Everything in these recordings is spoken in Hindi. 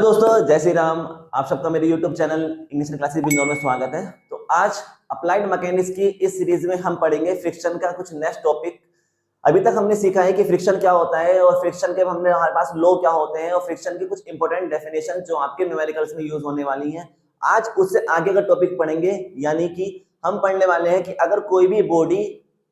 दोस्तों जय श्री राम। आप सबका मेरे YouTube चैनल इंग्लिश क्लासेस बिंदौर में स्वागत है। तो आज अप्लाइड मैकेनिक्स की इस सीरीज में हम पढ़ेंगे फ्रिक्शन का कुछ नेक्स्ट टॉपिक। अभी तक हमने सीखा है कि फ्रिक्शन क्या होता है और फ्रिक्शन के हमने हमारे पास लॉ क्या होते हैं और फ्रिक्शन की कुछ इंपॉर्टेंट डेफिनेशन जो आपके न्यूमेरिकल्स में यूज होने वाली हैं। आज उससे आगे का टॉपिक पढ़ेंगे, यानी कि हम पढ़ने वाले हैं कि अगर कोई भी बॉडी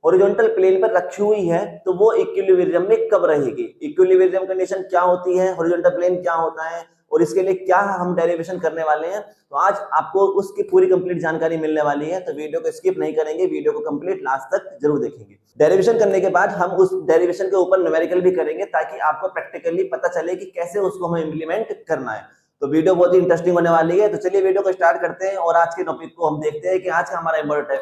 हॉरिजॉन्टल प्लेन पर रखी हुई है तो वो इक्विलिब्रियम में कब रहेगी। इक्विलिब्रियम कंडीशन क्या होती है, हॉरिजॉन्टल प्लेन क्या होता है और इसके लिए क्या हम डेरिवेशन करने वाले हैं। तो आज आपको उसकी पूरी कंप्लीट जानकारी मिलने वाली है, तो वीडियो को स्किप नहीं करेंगे, वीडियो को कंप्लीट लास्ट तक जरूर देखेंगे। डेरिवेशन करने के बाद हम उस डेरिवेशन के ऊपर न्यूमेरिकल भी करेंगे ताकि आपको प्रैक्टिकली पता चले कि कैसे उसको हमें इंप्लीमेंट करना है। तो वीडियो बहुत ही इंटरेस्टिंग होने वाली है। तो चलिए वीडियो को स्टार्ट करते हैं और आज के टॉपिक को हम देखते हैं कि आज का हमारा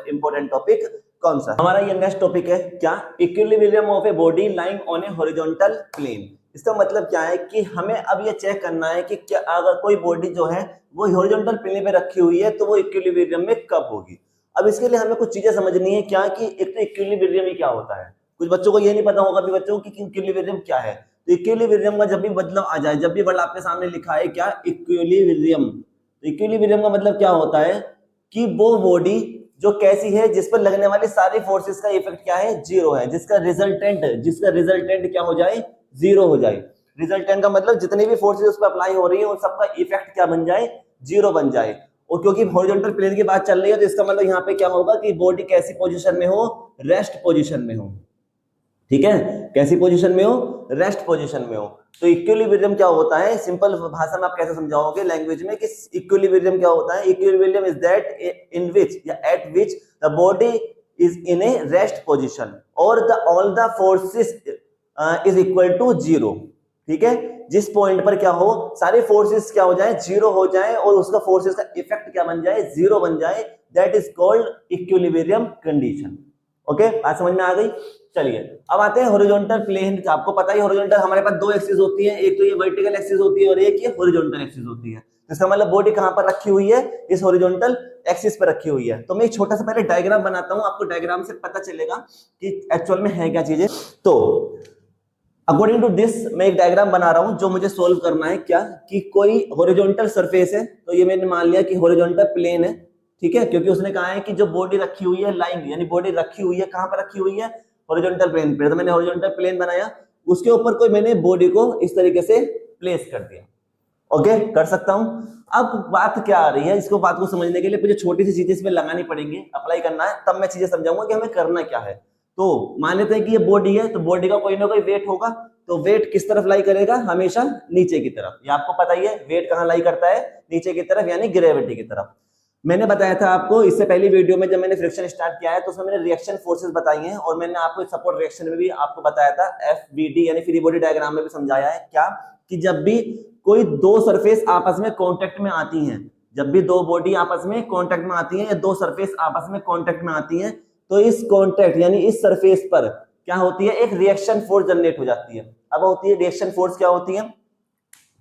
इंपॉर्टेंट टॉपिक कौन सा। हमारा ये नेक्स्ट टॉपिक है क्या, equilibrium of a body lying on a horizontal plane. इसका मतलब क्या है कि हमें अब ये चेक करना है कि क्या अगर कोई बॉडी जो है वो हॉरिजॉन्टल प्लेन पे रखी हुई है तो वो इक्विलिब्रियम में कब होगी। अब इसके लिए हमें कुछ चीजें समझनी है। क्या कि एक तो इक्विलिब्रियम ही क्या होता है, कुछ बच्चों को ये नहीं पता होगा भी बच्चों की इक्विलिब्रियम क्या है। तो इक्विलिब्रियम का जब भी मतलब आ जाए, जब भी वर्ड आपके सामने लिखा है क्या इक्विलिब्रियम, तो इक्विलिब्रियम का मतलब क्या होता है कि वो बॉडी जो कैसी है जिस पर लगने वाली सारी फोर्सेस का इफेक्ट क्या है, जीरो है, जिसका रिजल्टेंट क्या हो जाए, जीरो हो जाए। रिजल्टेंट का मतलब जितनी भी फोर्सेस उस पर अप्लाई हो रही है उन सबका इफेक्ट क्या बन जाए, जीरो बन जाए। और क्योंकि हॉरिजॉन्टल प्लेन की बात चल रही है तो इसका मतलब यहाँ पे क्या होगा कि बॉडी कैसी पोजीशन में हो, रेस्ट पोजीशन में हो। ठीक है, कैसी पोजीशन में हो, रेस्ट पोजीशन में हो। तो इक्विलिब्रियम क्या होता है, सिंपल भाषा में आप कैसे समझाओगे लैंग्वेज में कि इक्विलिब्रियम क्या होता है। Equilibrium is that in which या at which the body is in a rest position और the all the forces is equal to zero. ठीक है, जिस पॉइंट पर क्या हो, सारे फोर्सेस क्या हो जाए, जीरो हो जाए और उसका फोर्सेस का इफेक्ट क्या बन जाए, जीरो बन जाए। That is called equilibrium condition. Okay, बात समझ में आ गई। चलिए अब आते हैं हॉरिजॉन्टल प्लेन। आपको पता ही हॉरिजॉन्टल हमारे पास दो एक्सिस होती है, एक तो ये वर्टिकल एक्सिस होती है और एक ये हॉरिजॉन्टल एक्सिस होती है। इसका मतलब बॉडी कहां पर रखी हुई है, इस हॉरिजॉन्टल एक्सिस पर रखी हुई है। तो मैं एक छोटा सा पहले डायग्राम बनाता हूं, आपको डायग्राम से पता चलेगा कि एक्चुअल में है क्या चीजें। तो अकॉर्डिंग टू दिस मैं एक डायग्राम बना रहा हूं जो मुझे सोल्व करना है। क्या कि कोई हॉरिजॉन्टल सरफेस है, तो ये मैंने मान लिया कि हॉरिजॉन्टल प्लेन है। ठीक है, क्योंकि उसने कहा है कि जो बॉडी रखी हुई है लाइंग, यानी बॉडी रखी हुई है कहां पर रखी हुई है, हॉरिजॉन्टल प्लेन पे। तो मैंने हॉरिजॉन्टल प्लेन बनाया, उसके ऊपर कोई मैंने बॉडी को इस तरीके से प्लेस कर दिया। ओके, कर सकता हूं। अब बात क्या आ रही है, इसको बात को समझने के लिए मुझे छोटी सी चीजें इसमें लगानी पड़ेंगी, अप्लाई करना है, तब मैं चीजें समझाऊंगा कि हमें करना क्या है। तो मान लेते हैं कि ये बॉडी है, तो बॉडी का कोई ना कोई वेट होगा। तो वेट किस तरफ लाई करेगा, हमेशा नीचे की तरफ। ये आपको पता ही है, वेट कहां लाई करता है, नीचे की तरफ, यानी ग्रेविटी की तरफ। मैंने बताया था आपको इससे पहली वीडियो में जब मैंने फ्रिक्शन स्टार्ट किया है तो उसमें मैंने रिएक्शन फोर्सेस बताई हैं और मैंने आपको सपोर्ट रिएक्शन में भी आपको बताया था, एफबीडी यानी फ्री बॉडी डायग्राम में भी समझाया है क्या कि जब भी कोई दो सरफेस आपस में कांटेक्ट में आती हैं, जब भी दो बॉडी आपस में कांटेक्ट में आती हैं या दो सरफेस आपस में कांटेक्ट में आती हैं, तो इस कांटेक्ट यानी इस सरफेस पर क्या होती है, एक रिएक्शन फोर्स जनरेट हो जाती है। अब होती है रिएक्शन फोर्स, क्या होती है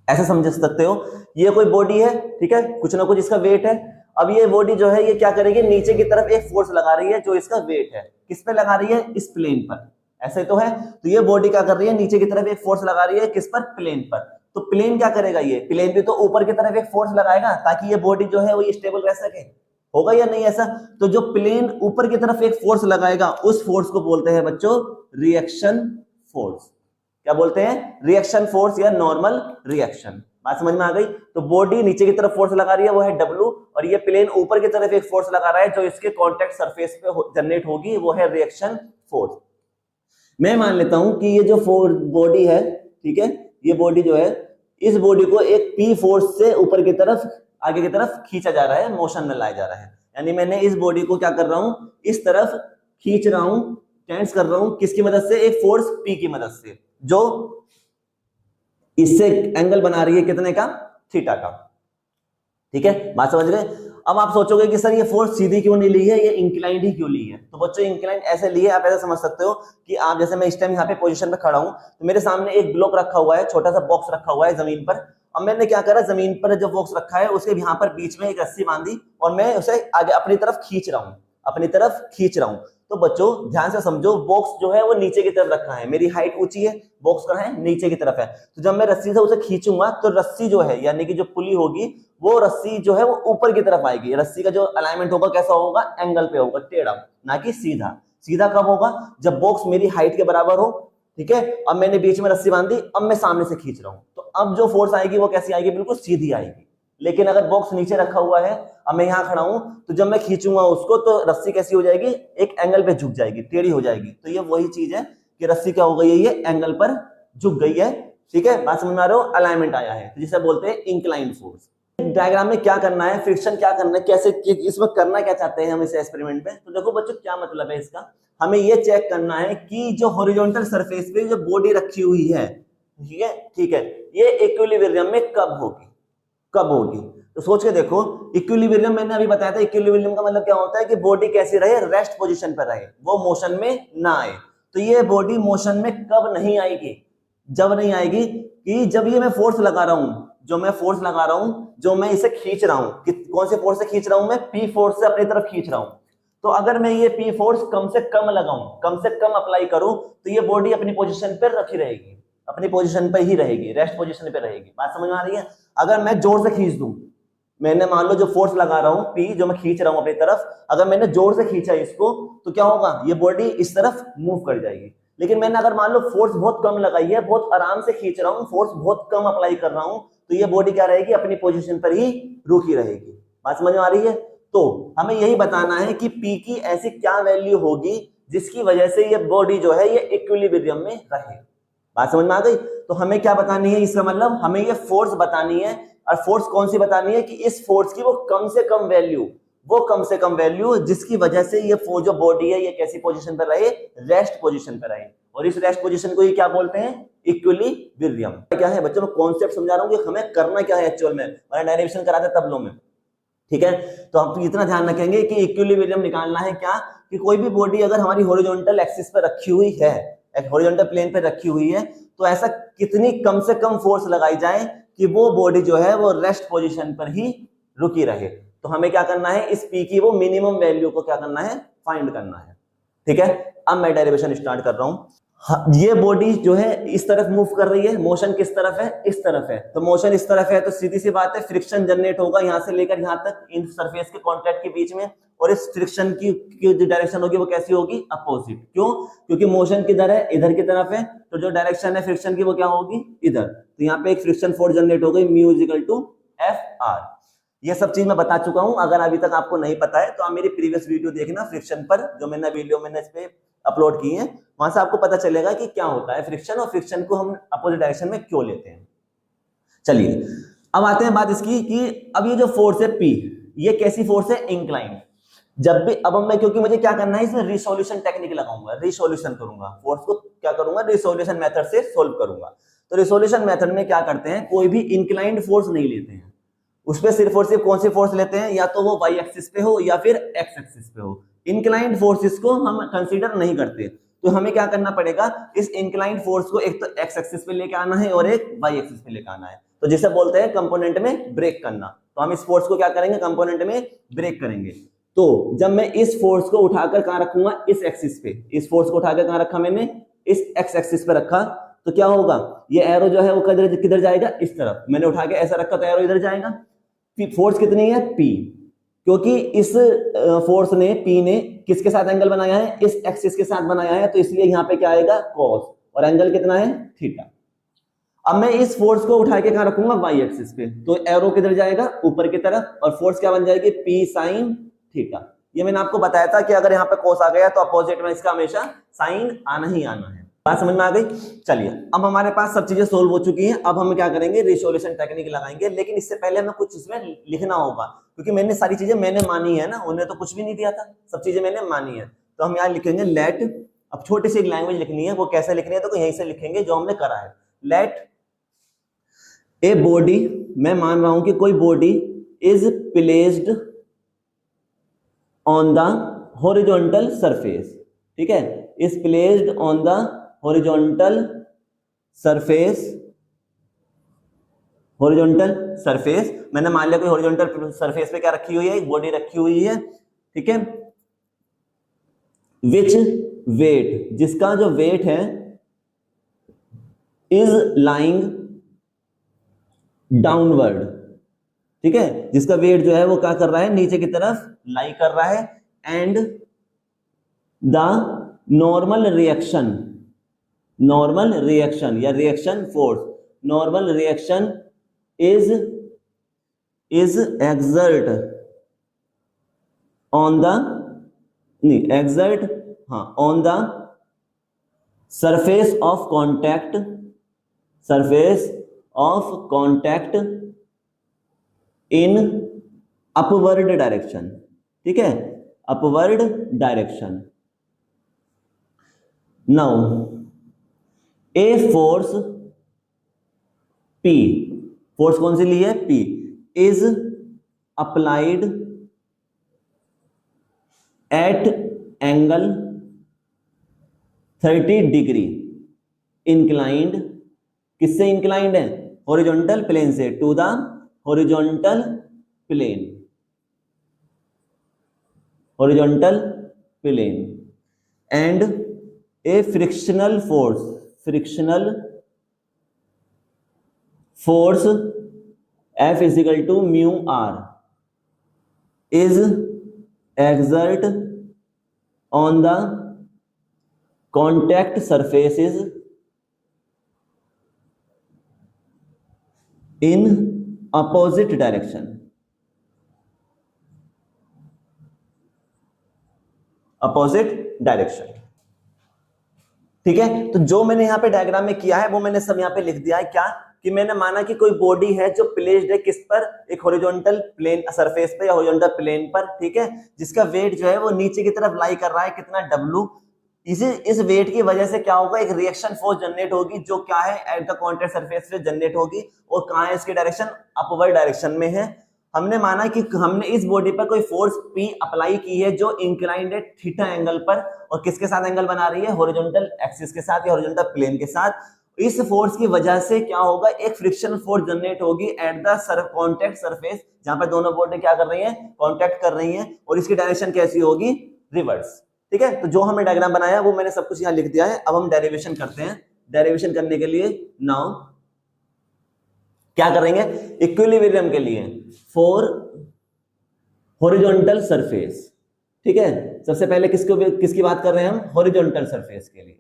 ऐसे समझ सकते हो, ये कोई बॉडी है, ठीक है, कुछ ना कुछ इसका वेट है। अब ये बॉडी जो है ये क्या करेगी, नीचे की तरफ एक फोर्स लगा रही है जो इसका वेट है। किस पे लगा रही है, इस प्लेन पर, ऐसे तो है। तो ये बॉडी क्या कर रही है, नीचे की तरफ एक फोर्स लगा रही है, किस पर, प्लेन पर। तो प्लेन क्या करेगा, ये प्लेन भी तो ऊपर की तरफ एक फोर्स लगाएगा ताकि ये बॉडी जो है वो स्टेबल रह सके। होगा या नहीं ऐसा। तो जो प्लेन ऊपर की तरफ एक फोर्स लगाएगा उस फोर्स को बोलते हैं बच्चों रिएक्शन फोर्स। क्या बोलते हैं, रिएक्शन फोर्स या नॉर्मल रिएक्शन। बात समझ में आ गई। तो बॉडी नीचे की तरफ फोर्स लगा रही है वो है डब्ल्यू, और ये प्लेन ऊपर की तरफ एक फोर्स लगा रहा है जो इसके कांटेक्ट सरफेस पे जनरेट होगी, वो है रिएक्शन फोर्स। मैं मान लेता हूं कि ये जो बॉडी है, ठीक है, ये बॉडी जो है, इस बॉडी को एक पी फोर्स से ऊपर की तरफ आगे की तरफ खींचा जा रहा है, मोशन में लाया जा रहा है। यानी मैंने इस बॉडी को क्या कर रहा हूं, इस तरफ खींच रहा हूं, टेंस कर रहा हूं, किसकी मदद से, एक फोर्स पी की मदद से, जो इससे एंगल बना रही है कितने का, थीटा का। ठीक है, बात समझ गए। अब आप सोचोगे कि सर ये फोर्स सीधी क्यों नहीं ली है, ये इंक्लाइंड ही क्यों ली है। तो बच्चों इंक्लाइंड ऐसे लिए, आप ऐसे समझ सकते हो कि आप जैसे मैं इस टाइम यहाँ पे पोजीशन पे खड़ा हूं, तो मेरे सामने एक ब्लॉक रखा हुआ है, छोटा सा बॉक्स रखा हुआ है जमीन पर। अब मैंने क्या करा, जमीन पर जो बॉक्स रखा है उसके यहाँ पर बीच में एक रस्सी बांधी और मैं उसे आगे अपनी तरफ खींच रहा हूँ, अपनी तरफ खींच रहा हूँ। तो बच्चों ध्यान से समझो, बॉक्स जो है वो नीचे की तरफ रखा है, मेरी हाइट ऊंची है, बॉक्स कहाँ है, नीचे की तरफ है। तो जब मैं रस्सी से उसे खींचूंगा तो रस्सी जो है यानी कि जो पुली होगी वो रस्सी जो है वो ऊपर की तरफ आएगी। रस्सी का जो अलाइनमेंट होगा कैसा होगा, एंगल पे होगा, टेढ़ा, ना कि सीधा। सीधा कब होगा, जब बॉक्स मेरी हाइट के बराबर हो। ठीक है, अब मैंने बीच में रस्सी बांधी, अब मैं सामने से खींच रहा हूं, तो अब जो फोर्स आएगी वो कैसी आएगी, बिल्कुल सीधी आएगी। लेकिन अगर बॉक्स नीचे रखा हुआ है, अब मैं यहां खड़ा हूं, तो जब मैं खींचूंगा उसको तो रस्सी कैसी हो जाएगी, एक एंगल पे झुक जाएगी, टेढ़ी हो जाएगी। तो ये वही चीज है कि रस्सी क्या हो गई है, ये एंगल पर झुक गई है। ठीक है, बात समझ में आ रहे हो, अलाइनमेंट आया है, जिसे बोलते हैं इंक्लाइन फोर्स। डायग्राम में क्या करना है, फ्रिक्शन क्या करना है, कैसे इसमें करना क्या चाहते हैं हम इस एक्सपेरिमेंट में। तो देखो बच्चों क्या मतलब है इसका, हमें ये चेक करना है कि जो हॉरिजॉन्टल सरफेस पे जो बॉडी रखी हुई है, ठीक है, ठीक है, ये इक्विलिब्रियम में कब होगी, कब होगी। तो सोच के देखो, इक्विलिब्रियम मैंने अभी बताया था, इक्विलिब्रियम का मतलब क्या होता है कि बॉडी कैसी रहे, रेस्ट पोजीशन पर रहे, वो मोशन में ना आए। तो ये बॉडी मोशन में कब नहीं आएगी, जब नहीं आएगी कि जब ये मैं फोर्स लगा रहा हूं, जो मैं फोर्स लगा रहा हूं, जो मैं इसे खींच रहा हूं, कि कौन से फोर्स से खींच रहा हूं, मैं पी फोर्स से अपनी तरफ खींच रहा हूं। तो अगर मैं ये पी फोर्स कम से कम लगाऊं, कम से कम अप्लाई करूं, तो ये बॉडी अपनी पोजीशन पर रखी रहेगी, अपनी पोजीशन पर ही रहेगी, रेस्ट पोजीशन पे रहेगी। बात समझ में आ रही है। अगर मैं जोर से खींच दूं, मैंने मान लो जो फोर्स लगा रहा हूं पी, जो मैं खींच रहा हूं अपनी तरफ, अगर मैंने जोर से खींचा इसको, तो क्या होगा, ये बॉडी इस तरफ मूव कर जाएगी। लेकिन मैंने अगर मान लो फोर्स बहुत कम लगाई है, बहुत आराम से खींच रहा हूं, फोर्स बहुत कम अप्लाई कर रहा हूं, तो ये बॉडी क्या रहेगी, अपनी पोजीशन पर ही रुकी रहेगी। बात समझ में आ रही है। तो हमें यही बताना है कि पी की ऐसी क्या वैल्यू होगी जिसकी वजह से ये बॉडी जो है ये इक्विलिब्रियम में रहे। बात समझ में आ गई। तो हमें क्या बतानी है, इसका मतलब हमें ये फोर्स बतानी है, और फोर्स कौन सी बतानी है कि इस फोर्स की वो कम से कम वैल्यू, वो कम से कम वैल्यू जिसकी वजह से ये जो बॉडी है ये कैसी पोजीशन पर रहे, रेस्ट पोजीशन पर रहे। और इस रेस्ट पोजीशन को ये क्या बोलते हैं, इक्विलिब्रियम। क्या है बच्चों, मैं कॉन्सेप्ट समझा रहा हूं कि हमें करना क्या है एक्चुअल में, मैंने डेरिवेशन करा था तबलों में। ठीक है, तो हम इतना ध्यान रखेंगे कि इक्विलिब्रियम निकालना है क्या, कि कोई भी बॉडी अगर हमारी हॉरिजॉन्टल एक्सिस पर रखी हुई है, हॉरिजॉन्टल प्लेन पे रखी हुई है, तो ऐसा कितनी कम से कम फोर्स लगाई जाए कि वो बॉडी जो है वो रेस्ट पोजीशन पर ही रुकी रहे। तो हमें क्या करना है, इस पी की वो मिनिमम वैल्यू को क्या करना है, फाइंड करना है। ठीक है, अब मैं डेरिवेशन स्टार्ट कर रहा हूं। ये बॉडी जो है इस तरफ मूव कर रही है, मोशन किस तरफ है, इस तरफ है। तो मोशन इस तरफ है तो सीधी सी बात है, फ्रिक्शन जनरेट होगा यहां से लेकर यहां तक, इन सरफेस के कॉन्टैक्ट के बीच में। और इस फ्रिक्शन की जो डायरेक्शन होगी वो कैसी होगी, अपोजिट। क्यों, क्योंकि मोशन किधर है, इधर की तरफ है, तो जो डायरेक्शन है फ्रिक्शन की वो क्या होगी, इधर। तो यहाँ पे एक फ्रिक्शन फोर्स जनरेट हो गई, mu equal to F R. ये सब चीज मैं बता चुका हूं, अगर अभी तक आपको नहीं पता है तो आप मेरी प्रीवियस वीडियो देखना फ्रिक्शन पर, जो मैंने वीडियो मैंने इस पे अपलोड की है, वहां से आपको पता चलेगा कि क्या होता है फ्रिक्शन, और फ्रिक्शन को हम अपोजिट डायरेक्शन में क्यों लेते हैं। चलिए अब आते हैं बात इसकी कि अब ये जो फोर्स है पी, ये कैसी फोर्स है, इंक्लाइन। जब भी अब मैं, क्योंकि मुझे क्या करना है इसमें, रिसोल्यूशन टेक्निक लगाऊंगा, रिसोल्यूशन करूंगा, फोर्स को क्या करूंगा, रिसोल्यूशन मेथड से सोल्व करूंगा। तो रिसोल्यूशन मेथड में क्या करते हैं, कोई भी इंक्लाइंड फोर्स नहीं लेते हैं, उस पर सिर्फ और सिर्फ कौन सी फोर्स लेते हैं, या तो वो वाई एक्सिस पे हो या फिर एक्स एक्सिस पे हो। इंक्लाइंड फोर्सेस को हम कंसीडर नहीं करते। तो हमें क्या करना पड़ेगा, इस इंक्लाइंड फोर्स को एक तो एक्स एक्सिस पे लेके आना है और एक वाई एक्सिस पे लेके आना है। तो जिसे बोलते हैं कंपोनेंट में ब्रेक करना। तो हम इस फोर्स को क्या करेंगे, कंपोनेंट में ब्रेक करेंगे। तो जब मैं इस फोर्स को उठाकर कहां रखूंगा, इस एक्सिस पे, इस फोर्स को उठाकर कहां रखा मैंने, इस एक्स एक्सिस पे रखा, तो क्या होगा, ये एरो जो है वो किधर जाएगा, इस तरफ। मैंने उठा के ऐसा रखा तो एरो इधर जाएगा। फोर्स कितनी है, पी, क्योंकि इस फोर्स ने, पी ने किसके साथ एंगल बनाया है, इस एक्सिस के साथ बनाया है, तो इसलिए यहां पे क्या आएगा, कॉस, और एंगल कितना है, थीटा। अब मैं इस फोर्स को उठा के कहां रखूंगा, वाई एक्सिस पे, तो एरो किधर जाएगा, ऊपर की तरफ, और फोर्स क्या बन जाएगी, पी साइन थीटा। ये मैंने आपको बताया था कि अगर यहाँ पे कॉस आ गया तो अपोजिट में इसका हमेशा साइन आना ही आना है। बात समझ में आ गई। चलिए अब हमारे पास सब चीजें सोल्व हो चुकी हैं, अब हम क्या करेंगे, रिसोल्यूशन टेक्निक लगाएंगे। लेकिन इससे पहले हमें कुछ इसमें लिखना होगा, क्योंकि मैंने सारी चीजें मैंने मानी है ना, उन्हें तो कुछ भी नहीं दिया था, सब चीजें मैंने मानी है। तो हम यहाँ लिखेंगे लेट, अब छोटी सी एक लैंग्वेज लिखनी है, वो कैसे लिखनी है, तो यहीं से लिखेंगे जो हमने करा है। लेट ए बॉडी, मैं मान रहा हूं कि कोई body is placed on the horizontal surface, ठीक है, is placed on the horizontal surface, horizontal surface, मैंने मान लिया कोई हॉरिजॉन्टल सरफेस पे क्या रखी हुई है, एक बॉडी रखी हुई है, ठीक है, विच वेट, जिसका जो वेट है इज लाइंग डाउनवर्ड, ठीक है, जिसका वेट जो है वो क्या कर रहा है, नीचे की तरफ लाई कर रहा है, एंड द नॉर्मल रिएक्शन या reaction force, normal reaction is exert on the on the surface of contact in upward direction, ठीक है, upward direction. Now a force P, force कौन सी ली है, P is applied at angle 30 degree inclined, किससे इंक्लाइंड है, हॉरिजॉन्टल प्लेन से, to the horizontal plane, and a frictional force F is equal to mu R is exert on the contact surfaces in opposite direction. ठीक है, तो जो मैंने यहाँ पे डायग्राम में किया है वो मैंने सब यहाँ पे लिख दिया है। क्या कि मैंने माना कि कोई बॉडी है जो प्लेस्ड है किस पर, एक हॉरिजॉन्टल प्लेन सरफेस पे या हॉरिजॉन्टल प्लेन पर, ठीक है, जिसका वेट जो है वो नीचे की तरफ लाई कर रहा है, कितना W। इस वेट की वजह से क्या होगा, एक रिएक्शन फोर्स जनरेट होगी, जो क्या है, एट द कॉन्टैक्ट सरफेस पे जनरेट होगी, और कहाँ है, इसकी डायरेक्शन अपवर्ड डायरेक्शन में है। हमने माना कि हमने इस बॉडी पर कोई फोर्स P अप्लाई की है जो इंक्लाइंड है थीटा एंगल पर, और किसके साथ एंगल बना रही है, हॉरिजॉन्टल एक्सिस के साथ या हॉरिजॉन्टल प्लेन के साथ। इस फोर्स की वजह से क्या होगा, एक फ्रिक्शन फोर्स जनरेट होगी एट द कॉन्टैक्ट सरफेस, जहां पर दोनों बॉडी क्या कर रही है, कॉन्टैक्ट कर रही है, और इसकी डायरेक्शन कैसी होगी, रिवर्स। ठीक है, तो जो हमने डायग्राम बनाया वो मैंने सब कुछ यहाँ लिख दिया है। अब हम डेरिवेशन करते हैं। डेरिवेशन करने के लिए नाउ क्या करेंगे, इक्विलिब्रियम के लिए फॉर हॉरिजॉन्टल सरफेस, ठीक है, सबसे पहले किसकी बात कर रहे हैं हम, हॉरिजॉन्टल सरफेस के लिए,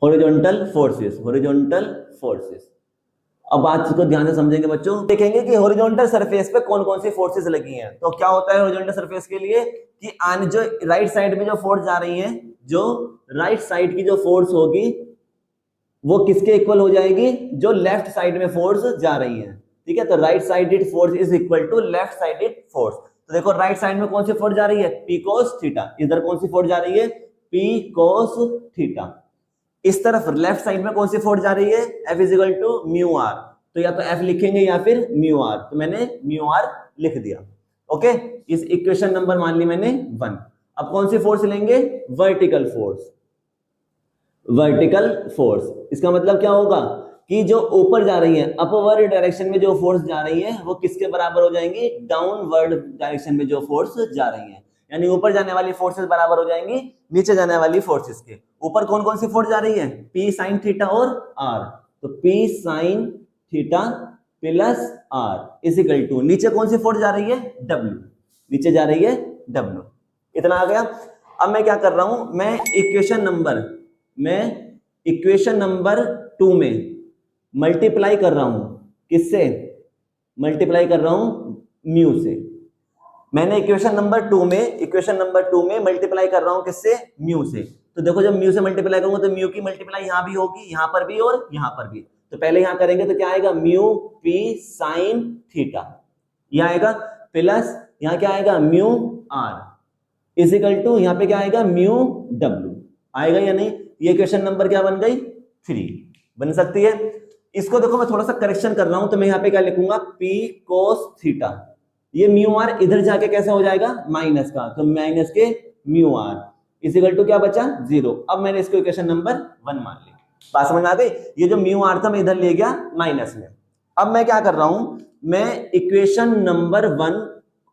हॉरिजॉन्टल फोर्सेस। अब बात को ध्यान से समझेंगे बच्चों, देखेंगे कि हॉरिजॉन्टल सरफेस पे कौन कौन सी फोर्सेस लगी हैं। तो क्या होता है हॉरिजॉन्टल सरफेस के लिए कि जो राइट साइड में जो फोर्स जा रही है, जो राइट साइड की जो फोर्स होगी वो किसके इक्वल हो जाएगी, जो लेफ्ट साइड में फोर्स जा रही है। ठीक है, तो right sided force is equal to left sided force. तो देखो राइट साइड में कौन सी फोर्स जा रही है, P cos थीटा, इधर कौन सी फोर्स जा रही है, P cos थीटा। इस तरफ लेफ्ट साइड में कौन सी फोर्स जा रही है, F is equal to mu R. तो या तो F लिखेंगे या फिर म्यू आर, तो मैंने म्यू आर लिख दिया। ओके, इस इक्वेशन नंबर मान ली मैंने 1। अब कौन सी फोर्स लेंगे, वर्टिकल फोर्स। इसका मतलब क्या होगा कि जो ऊपर जा रही है, अपवर्ड डायरेक्शन में जो फोर्स जा रही है वो किसके बराबर हो जाएंगी, डाउनवर्ड डायरेक्शन में जो फोर्स जा रही है, यानी ऊपर जाने वाली फोर्सेस बराबर हो जाएंगी नीचे जाने वाली फोर्सेस के। ऊपर कौन कौन सी फोर्स जा रही है, P sin थीटा और R, तो P sin theta plus R is equal to, नीचे कौन सी फोर्स जा रही है, W, नीचे जा रही है W। इतना आ गया। अब मैं क्या कर रहा हूं, मैं इक्वेशन नंबर 2 में मल्टीप्लाई कर रहा हूं, किससे मल्टीप्लाई कर रहा हूं, म्यू से। मैंने इक्वेशन नंबर 2 में मल्टीप्लाई कर रहा हूं किससे, म्यू से। तो देखो जब म्यू से मल्टीप्लाई करूंगा तो म्यू की मल्टीप्लाई यहां भी होगी, यहां पर भी और यहां पर भी। तो पहले यहां करेंगे तो क्या आएगा, म्यू P sin थीटा, यह आएगा प्लस यहां क्या आएगा, mu R is equal to, यहां पे क्या आएगा, म्यू W आएगा या नहीं। ये क्वेश्चन नंबर क्या बन गई, 3 बन सकती है। इसको देखो मैं थोड़ा सा करेक्शन कर रहा हूं, तो मैं यहाँ पे क्या लिखूंगा, P cos थीटा, ये म्यू आर इधर जाके कैसे हो जाएगा, माइनस का, तो माइनस के mu R is equal to क्या बचा, 0। अब मैंने इसको इक्वेशन नंबर 1 मान ली। बात समझ में आ गई। ये जो म्यू आर था मैं इधर ले गया माइनस में। अब मैं क्या कर रहा हूं, मैं इक्वेशन नंबर 1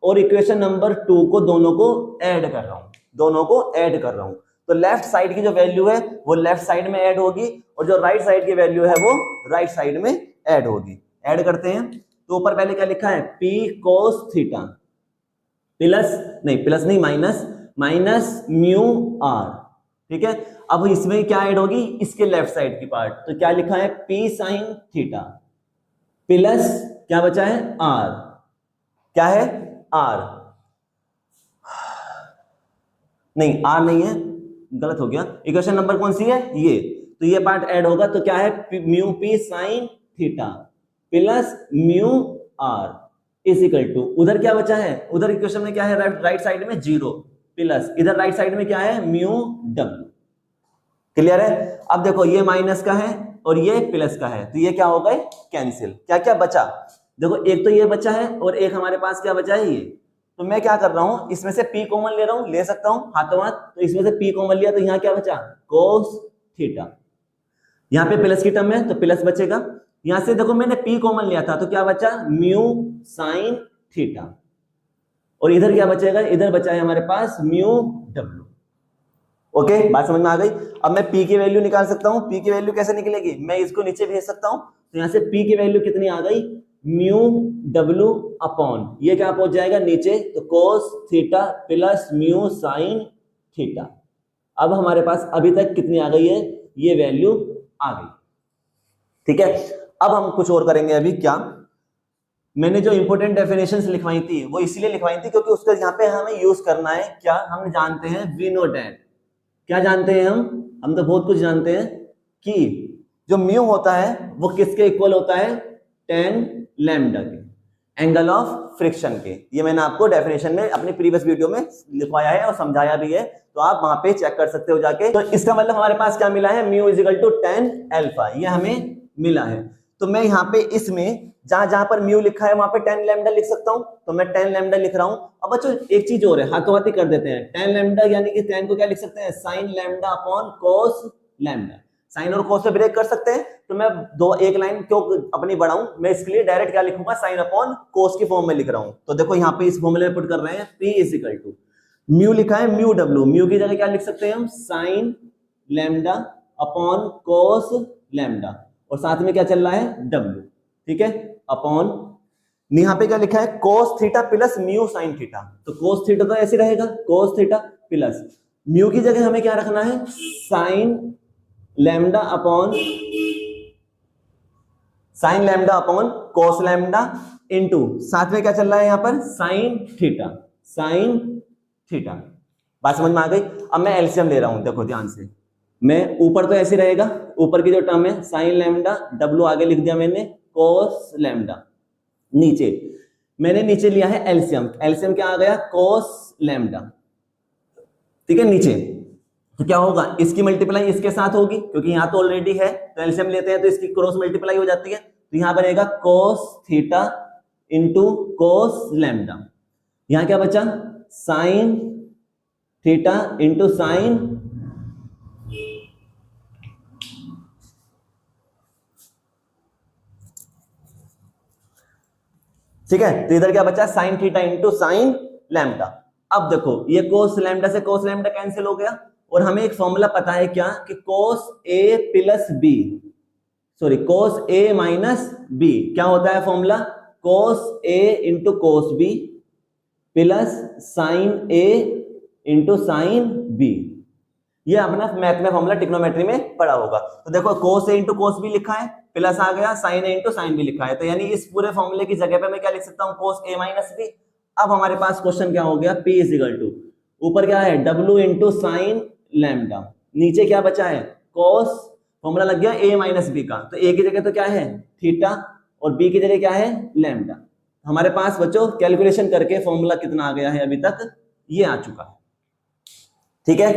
और इक्वेशन नंबर 2 को दोनों को ऐड कर रहा हूं, तो लेफ्ट साइड की जो वैल्यू है वो लेफ्ट साइड में ऐड होगी और जो राइट साइड की वैल्यू है वो राइट साइड में ऐड होगी। ऐड करते हैं तो ऊपर पहले क्या लिखा है, P cos थीटा प्लस नहीं माइनस म्यू आर। ठीक है, अब इसमें क्या ऐड होगी, इसके लेफ्ट साइड की पार्ट, तो क्या लिखा है P sin थीटा प्लस क्या बचा है R, क्या है R, नहीं R नहीं है, गलत हो गया, इक्वेशन नंबर कौन सी है ये, तो ये पार्ट ऐड होगा तो क्या है mu P sin theta plus mu R is equal to, उधर क्या बचा है, उधर इक्वेशन में क्या है राइट साइड में 0 प्लस इधर राइट साइड में क्या है म्यू W। क्लियर है। अब देखो ये माइनस का है और ये प्लस का है तो ये क्या हो गए कैंसिल, क्या क्या बचा, देखो एक तो ये बचा है और एक हमारे पास क्या बचा है ये, तो मैं क्या कर रहा हूं इसमें से P कॉमन ले रहा हूं, ले सकता हूं हाथों हाथ, तो इसमें से P कॉमन लिया तो यहाँ क्या बचा cos थीटा, यहाँ पे प्लस की टर्म है तो प्लस बचेगा, यहां से देखो मैंने P कॉमन लिया था तो क्या बचा म्यू sin थीटा, और इधर क्या बचेगा, इधर बचा है हमारे पास म्यू W। ओके, बात समझ में आ गई। अब मैं P की वैल्यू निकाल सकता हूं, P की वैल्यू कैसे निकलेगी, मैं इसको नीचे भेज सकता हूं, तो यहां से P की वैल्यू कितनी आ गई म्यू W अपॉन ये क्या पहुंच जाएगा नीचे, तो cos theta plus mu sin theta. अब हमारे पास अभी तक कितनी आ गई है, ये वैल्यू आ गई। ठीक है, अब हम कुछ और करेंगे। अभी क्या, मैंने जो इंपोर्टेंट डेफिनेशंस लिखवाई थी वो इसलिए लिखवाई थी क्योंकि उसका यहाँ पे हमें यूज करना है, क्या हम जानते हैं वी नो डैट, क्या जानते हैं हम तो बहुत कुछ जानते हैं कि जो म्यू होता है वो किसके इक्वल होता है, tan लैम्डा के, एंगल ऑफ फ्रिक्शन के। ये मैंने आपको डेफिनेशन में अपनी प्रीवियस वीडियो में लिखवाया है और समझाया भी है, तो आप वहां पे चेक कर सकते हो जाके। तो इसका मतलब हमारे पास क्या मिला है, mu is equal to tan alpha, ये हमें मिला है। तो मैं यहाँ पे इसमें जहां जहां पर म्यू लिखा है वहां पे tan लैम्डा लिख सकता हूं, तो मैं tan लैम्डा लिख रहा हूं। अब बच्चों एक चीज और है, हाथों हाथ ही कर देते हैं, tan लैम्डा यानी कि tan को क्या लिख सकते हैं sin lambda upon cos lambda, sine और cos पे ब्रेक कर सकते हैं, तो मैं एक लाइन क्यों अपनी बढ़ाऊं, मैं इसके लिए डायरेक्ट क्या लिखूंगा साइन अपॉन cos की फॉर्म में लिख रहा हूं। तो देखो यहाँ पे इस फॉर्मूले में पुट कर रहे हैं P is equal to mu लिखा है म्यू W, म्यू की जगह क्या लिख सकते हैं हम sin lambda upon cos lambda, और साथ में क्या चल रहा है W। ठीक है, अपॉन यहाँ पे क्या लिखा है cos theta plus mu sin theta, तो cos थीटा तो ऐसे रहेगा cos थीटा प्लस म्यू की जगह हमें क्या रखना है sin lambda upon cos lambda into साथ में क्या चल रहा है यहाँ पर sin थीटा। बात समझ में आ गई। अब मैं एलसीएम ले रहा हूं, देखो ध्यान से, मैं ऊपर तो ऐसे रहेगा, ऊपर की जो टर्म है sin लैम्डा, W आगे लिख दिया मैंने, cos लैम्डा, नीचे मैंने नीचे लिया है एलसीएम, एलसीएम क्या आ गया cos लैम्डा। ठीक है, नीचे तो क्या होगा, इसकी मल्टीप्लाई इसके साथ होगी क्योंकि यहाँ तो ऑलरेडी है, तो एलसीएम लेते हैं तो इसकी क्रॉस मल्टीप्लाई हो जाती है, तो यहाँ बनेगा cos theta into cos lambda, यहाँ क्या बचा sin थीटा इंटू sin, ठीक है, तो इधर क्या बचा sin theta into sin lambda. अब देखो ये cos लैम्डा से cos लैम्डा कैंसिल हो गया, और हमें एक फॉर्मूला पता है क्या कि cos a plus b, sorry cos a minus b, क्या होता है formula cos a into cos b plus sin a into sin b। ये अपना मैथ में फॉर्मूला ट्रिग्नोमेट्री में पढ़ा होगा। तो देखो cos a into cos b लिखा है, प्लस आ गया sin a into sin b लिखा है, तो यानी इस पूरे फॉर्मूले की जगह पे मैं क्या लिख सकता हूँ cos a माइनस b। अब हमारे पास क्वेश्चन क्या हो गया, P इज इक्वल टू ऊपर क्या है W इंटू साइन लैम्डा, नीचे क्या बचा है cos, फॉर्मूला लग गया a माइनस b का, तो a की जगह तो क्या है थीटा और b की जगह क्या है लैम्डा। हमारे पास बच्चों कैलकुलेशन करके फॉर्मूला कितना आ गया है अभी तक, ये आ चुका है। ठीक है,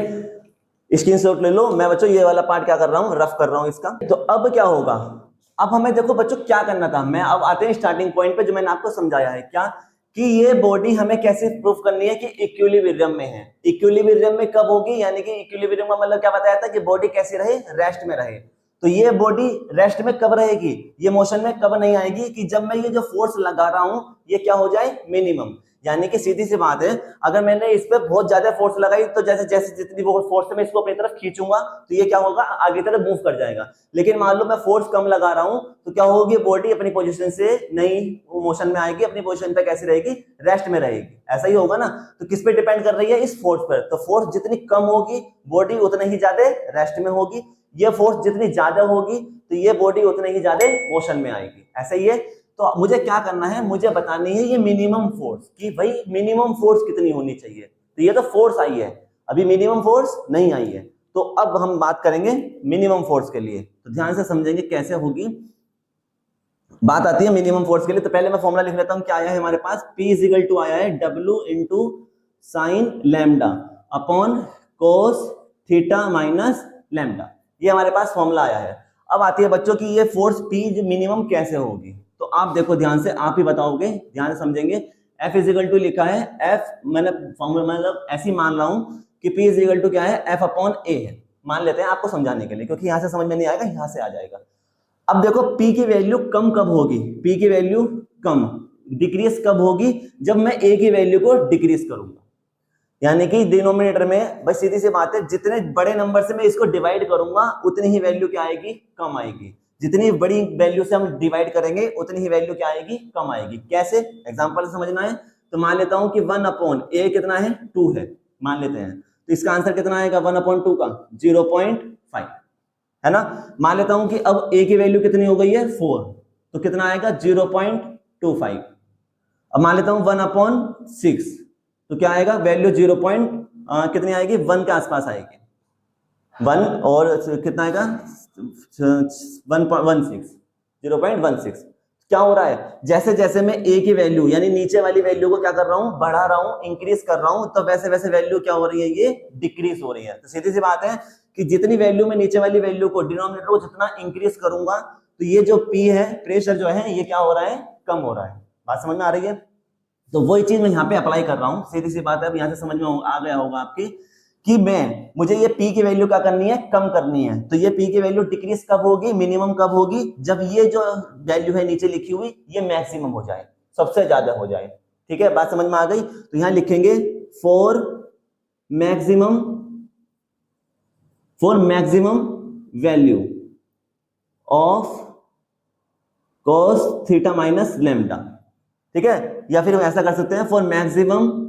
स्क्रीनशॉट ले लो। मैं बच्चों ये वाला पार्ट क्या कर रहा हूँ, रफ कर रहा हूँ इसका। तो अब क्या होगा, अब हमें देखो बच्चों क्या करना था, मैं अब आते हैं स्टार्टिंग पॉइंट पे जो मैंने आपको समझाया है, क्या कि ये बॉडी हमें कैसे प्रूफ करनी है कि इक्विलिब्रियम में है। इक्विलिब्रियम में कब होगी, यानी कि इक्विलिब्रियम का मतलब क्या बताया था कि बॉडी कैसी रहे, रेस्ट में रहे। तो ये बॉडी रेस्ट में कब रहेगी, ये मोशन में कब नहीं आएगी कि जब मैं ये जो फोर्स लगा रहा हूं ये क्या हो जाए मिनिमम, यानी कि सीधी सी बात है, अगर मैंने इस पे बहुत ज्यादा फोर्स लगाई तो जैसे जैसे जितनी वो फोर्स से मैं इसको अपनी तरफ खींचूंगा तो ये क्या होगा, आगे तरफ मूव कर जाएगा। लेकिन मान लो मैं फोर्स कम लगा रहा हूं तो क्या होगी, बॉडी अपनी पोजीशन से नई मोशन में आएगी, अपनी पोजीशन पे कैसी रहेगी, रेस्ट में रहेगी। ऐसा ही होगा ना। तो किस पे डिपेंड कर रही है, इस फोर्स पर। तो फोर्स जितनी कम होगी बॉडी उतनी ही ज्यादा रेस्ट में होगी, ये फोर्स जितनी ज्यादा होगी तो ये बॉडी उतनी ही ज्यादा मोशन में आएगी। ऐसा ही है। तो मुझे क्या करना है, मुझे बतानी है ये मिनिमम फोर्स, कि भाई मिनिमम फोर्स कितनी होनी चाहिए। तो ये तो फोर्स आई है, अभी मिनिमम फोर्स नहीं आई है। तो अब हम बात करेंगे मिनिमम फोर्स के लिए। तो ध्यान से समझेंगे कैसे होगी बात आती है मिनिमम फोर्स के लिए। तो पहले मैं फॉर्मूला लिख लेता हूं, क्या आया है हमारे पास, P इज इक्वल टू आया है W into sine lambda upon cos theta minus lambda. ये हमारे पास फॉर्मूला आया है। अब आती है बच्चों की ये फोर्स P मिनिमम कैसे होगी। तो आप देखो ध्यान से, आप ही बताओगे, ध्यान से समझेंगे। F इज इक्वल टू लिखा है, F मैंने फॉर्मूला मतलब ऐसी मान रहा हूं कि P इज इक्वल टू क्या है, F अपॉन A है। मान लेते हैं आपको समझाने के लिए, क्योंकि यहां से समझ में नहीं आएगा, यहां से आ जाएगा। अब देखो P की वैल्यू कम कब होगी, P की वैल्यू कम डिक्रीज कब होगी, जब मैं A की वैल्यू को डिक्रीज करूंगा। यानी कि डिनोमिनेटर में, बस सीधी सी बात है, जितने बड़े नंबर से मैं इसको डिवाइड करूंगा उतनी ही वैल्यू क्या आएगी, कम आएगी। जितनी बड़ी वैल्यू से हम डिवाइड करेंगे उतनी ही वैल्यू क्या आएगी, कम आएगी। कैसे, एग्जांपल से समझना है। तो मान लेता हूं कि 1 अपॉन A कितना है, 2 है, मान लेते हैं। तो इसका आंसर कितना आएगा 1 अपॉन 2 का 0.5 है ना। मान लेता हूं कि अब A की वैल्यू कितनी हो गई है 4, तो कितना आएगा 0.25। अब मान लेता हूं 1 अपॉन 6, तो क्या आएगा वैल्यू कितनी आएगी, 1 के आसपास आएगी। 1 और कितना आएगा 1.16, 0.16। क्या हो रहा है, जैसे जैसे मैं A की वैल्यू यानी नीचे वाली वैल्यू को क्या कर रहा हूं, बढ़ा रहा हूं, इंक्रीज कर रहा हूं, तो वैसे वैसे वैल्यू क्या हो रही है, ये डिक्रीज हो रही है। तो सीधी सी बात है कि जितनी वैल्यू में नीचे वाली वैल्यू को, डिनोमिनेटर को जितना इंक्रीज करूंगा, तो ये जो P है, प्रेशर जो है, ये क्या हो रहा है, कम हो रहा है। बात समझ में आ रही है। तो वही चीज मैं यहाँ पे अप्लाई कर रहा हूँ। सीधी सी बात है, अब यहाँ से समझ में आ गया होगा आपकी कि मुझे ये P की वैल्यू क्या करनी है, कम करनी है। तो ये P की वैल्यू डिक्रीज कब होगी, मिनिमम कब होगी, जब ये जो वैल्यू है नीचे लिखी हुई ये मैक्सिमम हो जाए, सबसे ज्यादा हो जाए। ठीक है, बात समझ में आ गई। तो यहाँ लिखेंगे for maximum value of cos theta minus lambda. ठीक है, या फिर हम ऐसा कर सकते हैं फॉर मिनिमम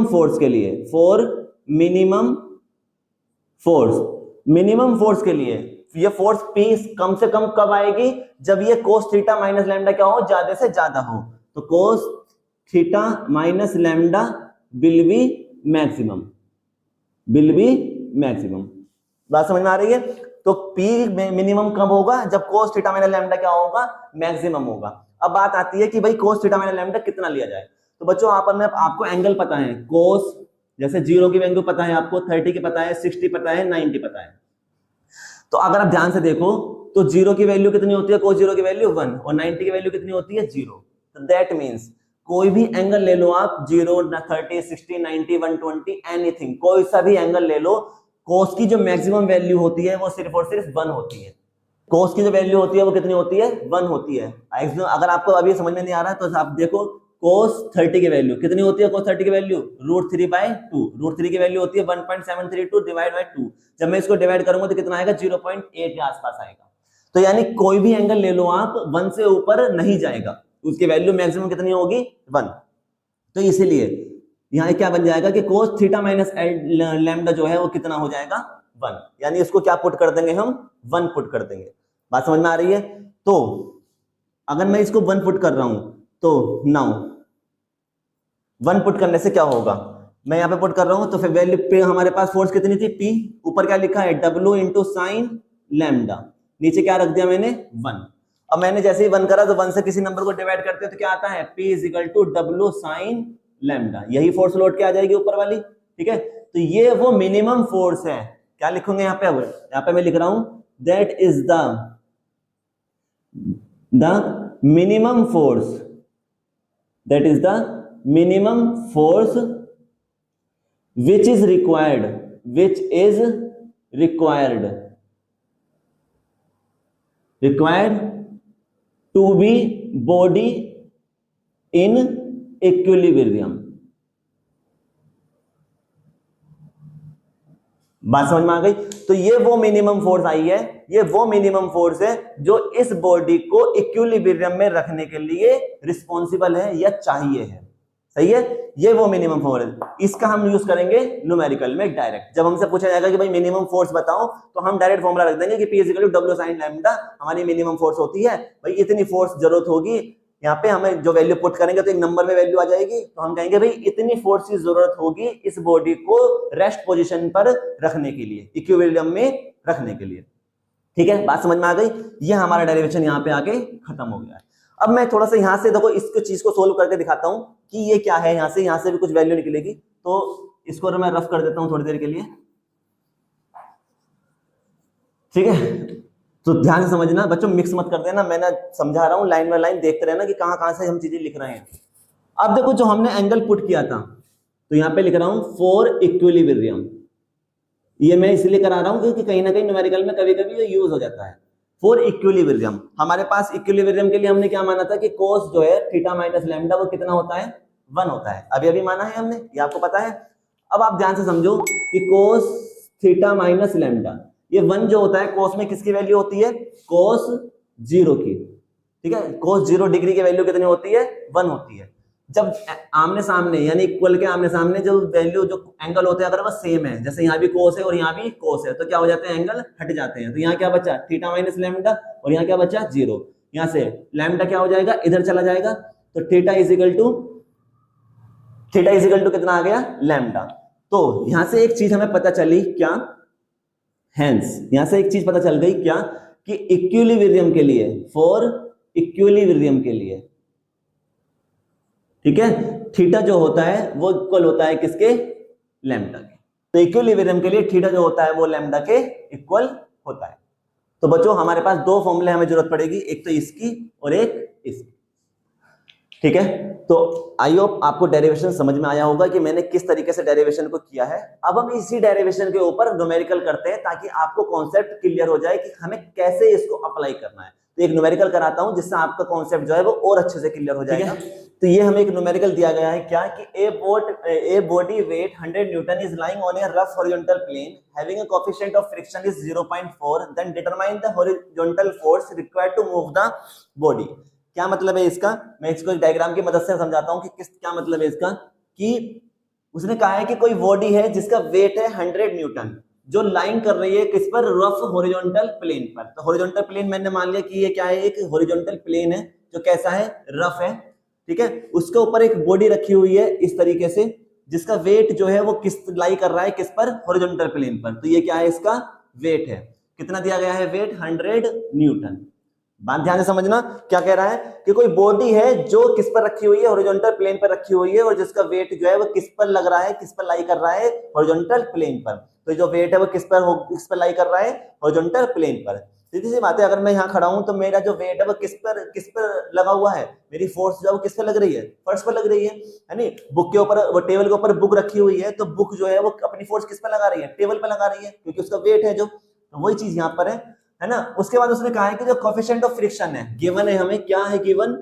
फोर्स के लिए, मिनिमम फोर्स के लिए ये फोर्स P कम से कम कब आएगी, जब ये cos थीटा माइनस लैम्डा क्या हो, ज्यादा से ज्यादा हो। तो cos theta minus lambda will be maximum. बात समझ में आ रही है। तो P मिनिमम कब होगा, जब cos थीटा माइनस लैम्डा क्या होगा, मैक्सिमम होगा। अब बात आती है कि भाई cos थीटा माइनस लैम्डा कितना लिया जाए। तो बच्चों आपको एंगल पता है, cos जैसे 0 की वैल्यू पता है आपको, 30 की पता है, 60 पता है, 90 पता है। तो अगर आप ध्यान से देखो तो 0 की वैल्यू कितनी होती है, cos 0 की वैल्यू 1, और 90 की वैल्यू कितनी होती है 0। तो दैट मीन्स कोई भी एंगल ले लो आप, 0, 30, 60, 90, 120, एनीथिंग, कोई सा भी एंगल ले लो, cos की जो मैक्सिमम वैल्यू होती है वो सिर्फ और सिर्फ 1 होती है। cos की जो वैल्यू होती है वो कितनी होती है, 1 होती है। अगर आपको अभी समझ में नहीं आ रहा है तो आप देखो cos 30 की वैल्यू कितनी होती है, cos 30 की वैल्यू √3/2, √3 की वैल्यू होती है 1.732 डिवाइड बाय 2। जब मैं इसको डिवाइड करूंगा तो कितना आएगा 0.8 के आसपास आएगा। तो यानी कोई भी एंगल ले लो आप, 1 से ऊपर नहीं जाएगा, उसकी वैल्यू मैक्सिमम कितनी होगी 1। तो इसीलिए यहाँ क्या बन जाएगा कि cos थीटा माइनस लैम्डा जो है वो कितना हो जाएगा 1, यानी इसको क्या पुट कर देंगे हम, 1 पुट कर देंगे। बात समझ में आ रही है। तो अगर मैं इसको 1 पुट कर रहा हूं तो नाउ 1 पुट करने से क्या होगा, मैं यहाँ पे पुट कर रहा हूं तो फिर वैल्यू पे हमारे पास फोर्स कितनी थी P, ऊपर क्या लिखा है W इंटू साइन लैम्डा, नीचे क्या रख दिया मैंने 1। अब मैंने जैसे ही 1 करा तो 1 से किसी नंबर को डिवाइड करते हैं तो क्या आता है P is equal to W sine lambda, यही फोर्स लौट के आ जाएगी ऊपर वाली। ठीक है, तो ये वो मिनिमम फोर्स है। क्या लिखूंगे यहाँ पे, अब यहाँ पे मैं लिख रहा हूं that is the minimum force which is required to be body in equilibrium. बात समझ में आ गई? तो ये वो मिनिमम फोर्स आई है, ये वो मिनिमम फोर्स है जो इस बॉडी को इक्विलिब्रियम में रखने के लिए रिस्पॉन्सिबल है या चाहिए है। सही है? ये वो मिनिमम फोर्स है। इसका हम यूज करेंगे न्यूमेरिकल में डायरेक्ट। जब हमसे पूछा जाएगा कि भाई मिनिमम फोर्स बताओ, तो हम डायरेक्ट फॉर्मूला रख देंगे कि P = W sin लैम्डा हमारी मिनिमम फोर्स होती है। भाई इतनी फोर्स जरूरत होगी, यहाँ पे हमें जो वैल्यू पुट करेंगे तो एक नंबर में वैल्यू आ जाएगी, तो हम कहेंगे भाई इतनी फोर्स की जरूरत होगी इस बॉडी को रेस्ट पोजीशन पर रखने के लिए, इक्विलिब्रियम में रखने के लिए। ठीक है, बात समझ में आ गई? ये हमारा डेरिवेशन यहाँ पे आके खत्म हो गया है। अब मैं थोड़ा सा यहाँ से देखो इसको चीज को सोल्व करके दिखाता हूँ कि ये क्या है। यहाँ से भी कुछ वैल्यू निकलेगी, तो इसको मैं रफ कर देता हूँ थोड़ी देर के लिए। ठीक है, तो ध्यान से समझना बच्चों, मिक्स मत कर देना। मैंने समझा रहा हूँ, लाइन बाय लाइन देखते रहना कि कहां से हम चीजें लिख रहे हैं। अब देखो जो हमने एंगल पुट किया था, तो यहाँ पे लिख रहा हूं फॉर इक्विलिब्रियम। ये मैं इसलिए करा रहा हूं क्योंकि कहीं ना कहीं न्यूमेरिकल में कभी कभी ये यूज हो जाता है। फॉर इक्विलिब्रियम, हमारे पास इक्विलिब्रियम के लिए हमने क्या माना था कि कोस जो है थीटा माइनस लैम्डा वो कितना होता है? 1 होता है। अभी माना है हमने, ये आपको पता है। अब आप ध्यान से समझो कि कोस थीटा माइनस लैम्डा, ये 1 जो होता है कोस में किसकी वैल्यू होती है? कोस 0 की। ठीक है, कोस 0 डिग्री की वैल्यू कितनी होती है? 1 होती है। जब आमने सामने यानी इक्वल के आमने सामने जो वैल्यू जो एंगल होते हैं अगर वो सेम है, जैसे यहाँ भी कोस है और यहाँ भी कोस है, तो क्या हो जाते हैं? एंगल हट जाते हैं। तो यहाँ क्या बचा? थीटा माइनस लैम्डा, और यहाँ क्या बचा? 0। यहाँ से लैम्डा क्या हो जाएगा? इधर चला जाएगा, तो थीटा इज इक्वल टू कितना आ गया? लैम्डा। तो यहाँ से एक चीज हमें पता चली क्या? हेंस यहां से एक चीज पता चल गई क्या? कि इक्विलिब्रियम के लिए, फॉर इक्विलिब्रियम के लिए, ठीक है, थीटा जो होता है वो इक्वल होता है किसके? लैम्डा के। तो इक्विलिब्रियम के लिए थीटा जो होता है वो लैम्डा के इक्वल होता है। तो बच्चों हमारे पास 2 फॉर्मूले हमें जरूरत पड़ेगी, एक तो इसकी और एक इसकी। ठीक है, तो आई होप आपको डेरिवेशन समझ में आया होगा कि मैंने किस तरीके से डेरिवेशन को किया है। अब हम इसी डेरिवेशन के ऊपर न्यूमेरिकल करते हैं ताकि आपको कॉन्सेप्ट क्लियर हो जाए कि हमें कैसे इसको अप्लाई करना है। तो एक न्यूमेरिकल कराता हूं जिससे आपका कॉन्सेप्ट जो है वो और अच्छे से क्लियर हो जाएगा। तो ये हमें एक न्यूमेरिकल दिया गया है क्या कि a body weight 100 newton is lying on a rough horizontal plane having a coefficient of friction is 0.4, then determine the horizontal force required to move the body. क्या मतलब है इसका? मैं इसको एक डायग्राम की मदद से समझाता हूं कि क्या मतलब है इसका। कि उसने कहा है कि कोई बॉडी है जिसका वेट है 100 न्यूटन, जो लाइन कर रही है किस पर? रफ हॉरिजॉन्टल प्लेन पर। तो हॉरिजॉन्टल प्लेन मैंने मान लिया कि ये क्या है? एक हॉरिजॉन्टल प्लेन है जो कैसा है? रफ है। ठीक है, उसके ऊपर एक बॉडी रखी हुई है इस तरीके से, जिसका वेट जो है वो किस लाई कर रहा है? किस पर? हॉरिजॉन्टल प्लेन पर। तो ये क्या है? इसका वेट है। कितना दिया गया है? Weight 100 newton. बात ध्यान से समझना, क्या कह रहा है कि कोई बॉडी है जो किस पर रखी हुई है? हॉरिजॉन्टल प्लेन पर रखी हुई है, और जिसका वेट जो है वो किस पर लग रहा है? किस पर लाई कर रहा है? हॉरिजॉन्टल प्लेन पर। तो जो वेट है वो किस पर लाई कर रहा है? हॉरिजॉन्टल प्लेन पर। सीधी सी बात है, अगर मैं यहाँ खड़ा हूं तो मेरा जो वेट है वो किस पर लगा हुआ है? मेरी फोर्स जो है वो किस पर लग रही है? फर्श पर लग रही है नहीं? बुक के ऊपर, वो टेबल के ऊपर बुक रखी हुई है, तो बुक जो है वो अपनी फोर्स किस पर लगा रही है? टेबल पर लगा रही है, क्योंकि उसका वेट है जो। तो वही चीज यहाँ पर है ना। उसके बाद उसने कहा है कि जो कोएफिशिएंट ऑफ फ्रिक्शन है गिवन है हमें, क्या है given?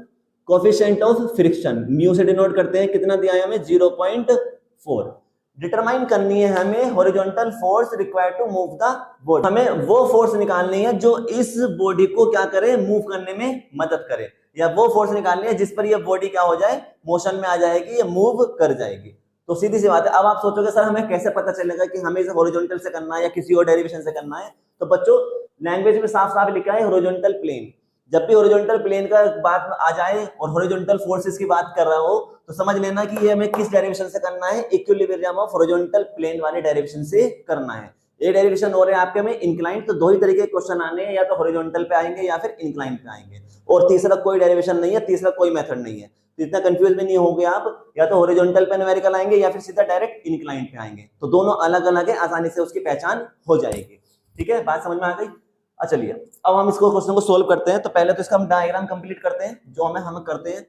Coefficient of friction, mu से डिनोट करते हैं। कितना दिया है हमें? 0.4। डिटरमाइन करनी है हमें horizontal force required to move the body. हमें वो फोर्स निकालनी है जो इस बॉडी को क्या करे? मूव करने में मदद करे, या वो फोर्स निकालनी है जिस पर ये बॉडी क्या हो जाए? मोशन में आ जाएगी, ये मूव कर जाएगी। तो सीधी सी बात है। अब आप सोचोगे सर हमें कैसे पता चलेगा कि हमें इसे हॉरिजॉन्टल से करना है या किसी और डेरिवेशन से करना है? तो बच्चों लैंग्वेज में साफ साफ लिखा है हॉरिजॉन्टल प्लेन। जब भी हॉरिजॉन्टल प्लेन का बात आ जाए और हॉरिजॉन्टल फोर्सेस की बात कर रहा हो, तो समझ लेना कि ये हमें किस डेरिवेशन से करना है? इक्विलिब्रियम ऑफ हॉरिजॉन्टल प्लेन वाले डेरिवेशन से करना है। ये डेरिवेशन हो रहे हैं आपके में इंक्लाइंड। तो 2 ही तरीके के क्वेश्चन आने हैं, या तो हॉरिजॉन्टल पे आएंगे या फिर इंक्लाइंड पे आएंगे, और तीसरा कोई डेरिवेशन नहीं है, तीसरा कोई मेथड नहीं है। तो इतना कंफ्यूज भी नहीं होंगे आप, या तो हॉरिजॉन्टल पे न्यूमेरिकल आएंगे या फिर सीधा डायरेक्ट इंक्लाइंड पे आएंगे। तो दोनों अलग अलग है, आसानी से उसकी पहचान हो जाएगी। ठीक है, बात समझ में आ गई? चलिए अब हम इसको क्वेश्चन को सोल्व करते हैं। तो पहले तो इसका हम डायग्राम कंप्लीट करते हैं जो हम करते हैं।